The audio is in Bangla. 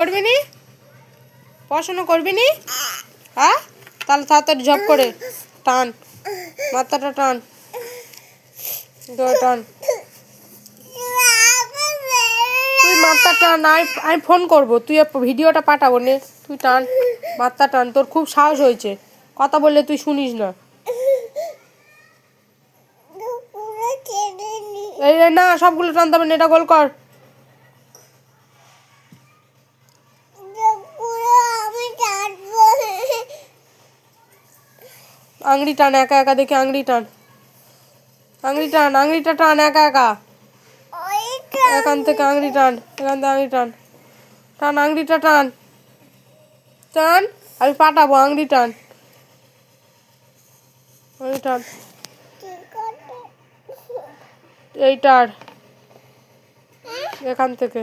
করবি নি? পড়াশোনা করবি নি? হ্যাঁ, তাহলে তাড়াতাড়ি ঝপ করে টান, মাথাটা টান, টান, তুই মাথা টান। আমি ফোন করবো, তুই ভিডিওটা পাঠাবো নে, তুই টান, মাথা টান। তোর খুব সাহস হয়েছে, কথা বললে তুই শুনিস না। এই না, সবগুলো টানতে হবে না, এটা গোল কর। আংড়ি টান, একা একা দেখে আংড়ি টান, আংড়ি টান, আংড়িটা টান একা একা। এখান থেকে আংড়ি টান, এখান থেকে আংড়ি টান, টান আংড়িটা টান, টান। আমি পাঠাবো, আংড়ি টান, আংড়ি টান, এইটার এখান থেকে।